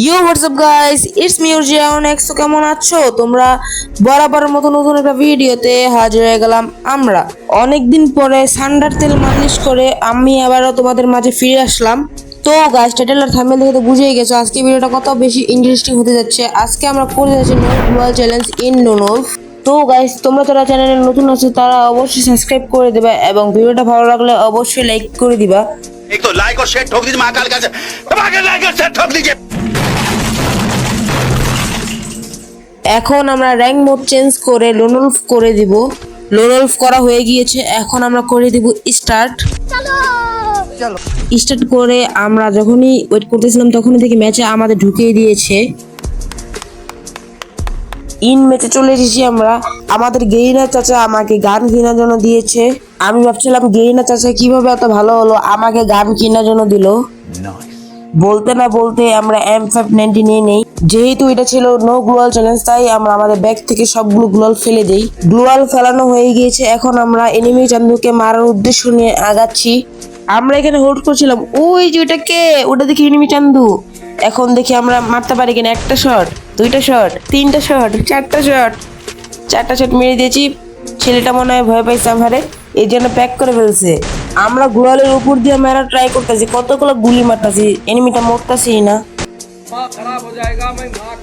You what's up guys, it's me অনেক্স। তো কেমন আছো তোমরা? বরাবরের মতো নতুন একটা ভিডিওতে হাজির হয়ে গেলাম আমরা। অনেকদিন পরে সান্ডার তেল মালিশ করে আমি আবারও তোমাদের মাঝে ফিরে আসলাম। তো গাইস, টাইটেল আর থাম্বনেল দেখে তো বুঝেই গেছো আজকে ভিডিওটা কত বেশি ইন্টারেস্টিং হতে যাচ্ছে। আজকে আমরা করে যাচ্ছি নো গ্লোবাল চ্যালেঞ্জ ইন নোনলফ। তো গাইস, তোমরা যারা চ্যানেলে নতুন আছো তারা অবশ্যই সাবস্ক্রাইব করে দিবা এবং ভিডিওটা ভালো লাগলে অবশ্যই লাইক করে দিবা। एक तो लाइक और शेयर ठोक दीजिए महाकाल का लाइक और शेयर ठोक दीजिए। এখন আমরা র্যাঙ্ক মোড চেঞ্জ করে লোনলফ করে দিব। লোনলফ করা হয়ে গিয়েছে, এখন আমরা করে দিব স্টার্ট। স্টার্ট করে আমরা যখনই ওয়েট করতেছিলাম তখনই থেকে ম্যাচে আমাদের ঢুকিয়ে দিয়েছে। ইন ম্যাচে চলে এসেছি আমরা। আমাদের গেইনা চাচা আমাকে গান কেনার জন্য দিয়েছে। আমি ভাবছিলাম গেইনা চাচা কিভাবে এত ভালো হলো, আমাকে গান কেনার জন্য দিল। বলতে না বলতে আমরা M590 নিয়ে নেই। যেহেতু এটা ছিল নো গ্লোয়াল চ্যালেঞ্জ তাই আমরা আমাদের ব্যাগ থেকে সবগুলো গ্লোয়াল ফেলে দেই। গ্লোয়াল ফেলানো হয়ে গিয়েছে, এখন আমরা এনিমি চান্দুকে মারার উদ্দেশ্য নিয়ে আগাচ্ছি। আমরা এখানে হোল্ড করছিলাম, ওই যে ওটা দেখি এনিমি চান্দু। এখন দেখি আমরা মারতে পারি কিনা। একটা শট, দুইটা শট, তিনটা শট, চারটা শট মেরে দিয়েছি। ছেলেটা মনে হয় ভয় পাইছে আমারে, এই জন্য প্যাক করে ফেলছে। আমরা গ্লোয়ালের উপর দিয়ে মেরা ট্রাই করতেছি, কতগুলো গুলি মারতেছি, এনিমিটা মরতেছি না। खराब हो जाएगा। मैं माँ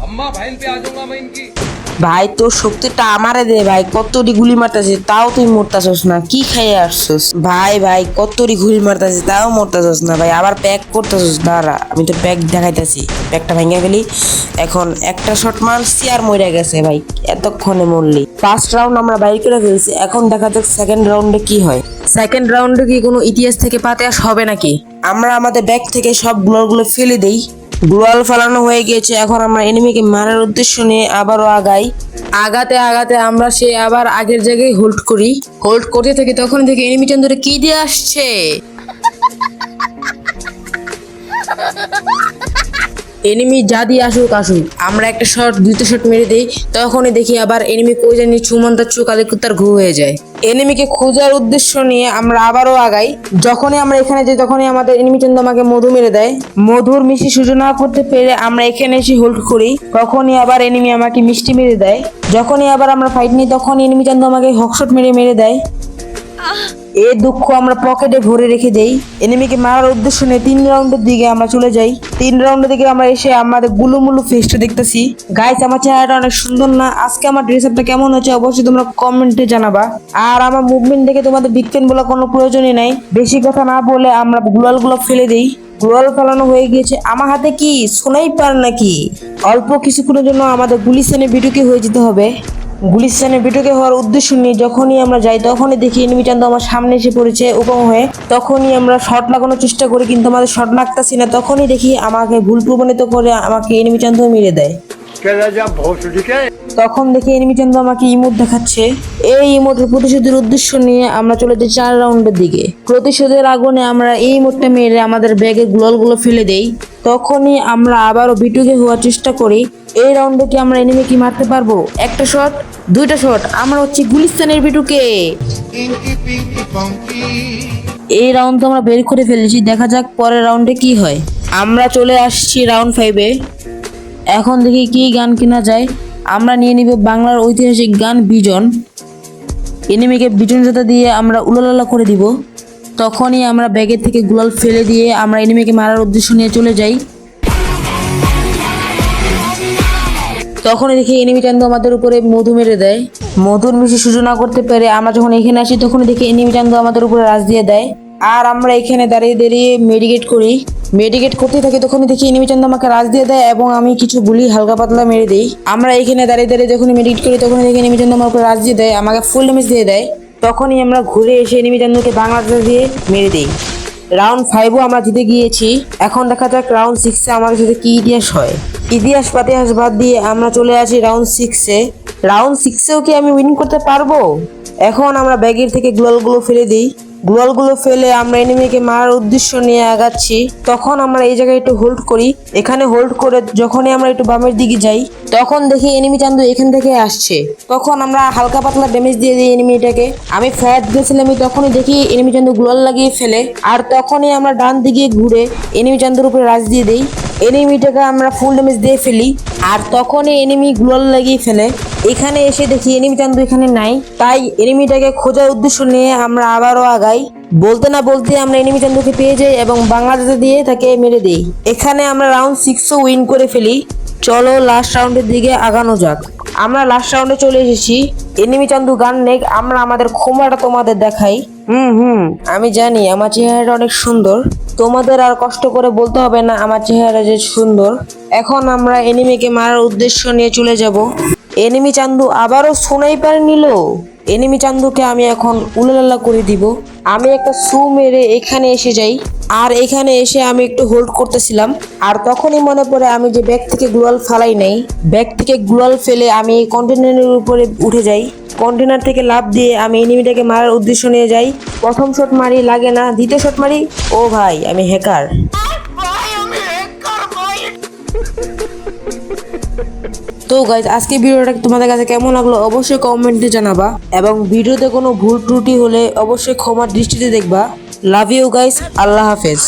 अम्मा बहन पे आ जाऊंगा मैं इनकी। ভাই তোর শক্তিটা আমারে দে ভাই, কতটি গুলি মারতেছিস তাও তুই মরতাছস না, কি খাইয়ে আসছস? ভাই কতটি গুলি মারতেছিস তাও মরতাছস না ভাই, আবার প্যাক করতেছস। দাঁড়া আমি তো প্যাক দেখাইতেছি, প্যাকটা ভেঙে ফেলি। এখন একটা শট মারছি আর মরে গেছে ভাই, এতক্ষণে মরলি। ফার্স্ট রাউন্ড আমরা বাইর করে ফেলছি, এখন দেখা যাক সেকেন্ড রাউন্ডে কি হয়। সেকেন্ড রাউন্ডে কি কোনো ইতিহাস থেকে পাতাস হবে নাকি? আমরা আমাদের ব্যাগ থেকে সব গ্লোয়ালগুলো ফেলে দেই। গ্লোয়াল ফেলানো হয়ে গিয়েছে, এখন আমরা এনিমিকে মারার উদ্দেশ্য নিয়ে আবারও আগাই। আগাতে আমরা সে আবার আগের জায়গায় হোল্ড করি। হোল্ড করতে থাকি, তখন থেকে এনিমি চান্দরে কি দিয়ে আসছে। এনিমি যা দিয়ে আসুক আমরা একটা শট দুইটা শট মেরে দেই। তখনই দেখি আবার এনিমি কই জানি ছুমন্তার চোখ আলিকুত্তার ঘু হয়ে যায়। এনিমিকে খোঁজার উদ্দেশ্য নিয়ে আমরা আবারও আগাই। যখনই আমরা এখানে যাই তখনই আমাদের এনিমি চন্দ্র আমাকে মধু মেরে দেয়। মধুর মিষ্টি সহ্য না করতে পেরে আমরা এখানে এসে হোল্ড করি। তখনই আবার এনিমি আমাকে মিষ্টি মেরে দেয়। যখনই আবার আমরা ফাইট নিই তখন এনিমি চন্দ্র আমাকে হকশট মেরে দেয়। এই দুঃখ আমরা পকেটে ভরে রেখে দেই। এনিমিকে মারার উদ্দেশ্য নিয়ে 3 রাউন্ডের দিকে আমরা চলে যাই। 3 রাউন্ডের দিকে আমরা এসে আমাদের গুলুমুলু ফেসটা দেখতেছি। গাইস, আমার চেহারাটা অনেক সুন্দর না? আজকে আমার ড্রেস আপটা কেমন হচ্ছে অবশ্যই তোমরা কমেন্টে জানাবা। আর আমার মুভমেন্ট দেখে তোমাদের বিজ্ঞান বলা কোনো প্রয়োজনই নাই। বেশি কথা না বলে আমরা গ্লোয়ালগুলো ফেলে দেই। গ্লোয়াল ফেলানো হয়ে গিয়েছে। আমার হাতে কি স্নাইপার নাকি? অল্প কিছুক্ষণের জন্য আমাদের গুলিস্তানে বিটুকে হয়ে যেতে হবে। গুলিস্তানে বিটুকে হওয়ার উদ্দেশ্য নিয়ে যখনই আমরা যাই তখনই দেখি এনিমি চান্দু আমার সামনে এসে পড়েছে উপম হয়ে। তখনই আমরা শট লাগানোর চেষ্টা করি, কিন্তু আমাদের শট লাগতাছি না। তখনই দেখি আমাকে ভুল প্রমাণিত করে আমাকে এনিমি চান্দু মেরে দেয়। তখন দেখি এনিমি চান্দু আমাকে ইমোট দেখাচ্ছে। এই ইমোটের প্রতিশোধের উদ্দেশ্য নিয়ে আমরা চলে যাই 4 রাউন্ডের দিকে। প্রতিশোধের আগুনে আমরা এই ইমোটটা মেরে আমাদের ব্যাগে গ্লোয়ালগুলো ফেলে দেই। তখনই আমরা আবারও বিটুকে হওয়ার চেষ্টা করি। এই রাউন্ডে কি আমরা এনিমি কি মারতে পারবো? একটা শট, দুইটা শট, আমরা হচ্ছে গুলিস্তানের বিটুকে। এই রাউন্ড তো আমরা বের করে ফেলেছি, দেখা যাক পরের রাউন্ডে কি হয়। আমরা চলে আসছি রাউন্ড 5-এ। এখন দেখি কি গান কেনা যায়। আমরা নিয়ে নিব বাংলার ঐতিহাসিক গান বিজন। এনিমিকে বিজন জোতা দিয়ে আমরা উলালালা করে দিব। তখনই আমরা ব্যাগের থেকে গ্লোয়াল ফেলে দিয়ে আমরা এনিমিকে মারার উদ্দেশ্য নিয়ে চলে যাই। তখনই দেখি এনিমি চান্দু আমাদের উপরে মধু মেরে দেয়। মধুর মিষ্টি সহ্য না করতে পেরে আমরা যখন এখানে আসি তখনই দেখি এনিমি চান্দু আমাদের উপরে রাজ দিয়ে দেয়। আর আমরা এখানে দাঁড়িয়ে মেডিকেট করি। মেডিকেট করতে থাকি, তখনই দেখি এনিমি চান্দু আমাকে রাজ দিয়ে দেয় এবং আমি কিছু গুলি হালকা পাতলা মেরে দিই। আমরা এখানে দাঁড়িয়ে যখন মেডিকেট করি তখনই দেখি এনিমি চান্দু আমার উপরে রাজ দিয়ে দেয়, আমাকে ফুল ড্যামেজ দিয়ে দেয়। তখনই আমরা ঘুরে এসে এনিমি চান্দুকে বাংলাদেশ দিয়ে মেরে দিই। রাউন্ড 5ও আমরা জিতে গিয়েছি। এখন দেখা যাক রাউন্ড 6-এ আমাদের সাথে কি ইতিহাস হয়। ইতিহাস পাতিহাস বাদ দিয়ে আমরা চলে আসি রাউন্ড 6-এ। রাউন্ড 6-এও কি আমি উইন করতে পারবো? এখন আমরা ব্যাগের থেকে গ্লোয়ালগুলো ফেলে দিই। গ্লোয়ালগুলো ফেলে আমরা এনিমিকে মারার উদ্দেশ্য নিয়ে আগাচ্ছি। তখন আমরা এই জায়গায় একটু হোল্ড করি। এখানে হোল্ড করে যখনই আমরা একটু বামের দিকে যাই তখন দেখি এনিমি চান্দু এখান থেকে আসছে। তখন আমরা হালকা পাতলা ড্যামেজ দিয়ে দিই এনিমিটাকে। আমি ফ্যাট গেছিলাম তখনই দেখি এনিমি চান্দু গ্লোয়াল লাগিয়ে ফেলে, আর তখনই আমরা ডান দিকে ঘুরে এনিমি চান্দুর উপরে রাজ দিয়ে দিই। এনিমিটাকে আমরা ফুল ড্যামেজ দিয়ে ফেলি, আর তখনই এনিমি গ্লোয়াল লাগিয়ে ফেলে। এখানে এসে দেখি এনিমি চান্দু এখানে নাই, তাই এনিমিটাকে খোঁজার উদ্দেশ্য নিয়ে আমরা আবারও আগাই। বলতে না বলতে আমরা এনিমি চান্দুকে পেয়ে যাই এবং বাংলাদেশে দিয়ে তাকে মেরে দিই। এখানে আমরা রাউন্ড 6ও উইন করে ফেলি। চলো লাস্ট রাউন্ডের দিকে আগানো যাক। আমরা লাস্ট রাউন্ডে চলে এসেছি। এনিমি চান্দু গান নেক, আমরা আমাদের ক্ষমাটা তোমাদের দেখাই। আমি জানি আমার চেহারাটা অনেক সুন্দর, তোমাদের আর কষ্ট করে বলতে হবে না আমার চেহারা যে সুন্দর। এখন আমরা এনিমিকে মারার উদ্দেশ্য নিয়ে চলে যাব। এনিমি চান্দু আবারও স্নাইপার নিল। এনিমি চান্দুকে আমি এখন উলালালা করে দিব। আমি একটা সু মেরে এখানে এসে যাই, আর এখানে এসে আমি একটু হোল্ড করতেছিলাম, আর তখনই মনে পড়ে আমি যে ব্যাগ থেকে গ্লোয়াল ফালাই নাই। ব্যাগ থেকে গ্লোয়াল ফেলে আমি কন্টেনারের উপরে উঠে যাই। কন্টেনার থেকে লাফ দিয়ে আমি এনিমিটাকে মারার উদ্দেশ্য নিয়ে যাই। প্রথম শট মারি, লাগে না। দ্বিতীয় শট মারি, ও ভাই আমি হ্যাকার। তো গাইজ আজকে ভিডিওটা তোমাদের কাছে কেমন লাগলো অবশ্যই কমেন্টে জানাবা, এবং ভিডিওতে কোনো ভুল ত্রুটি হলে অবশ্যই ক্ষমার দৃষ্টিতে দেখবা। লাভ ইউ গাইজ, আল্লাহ হাফেজ।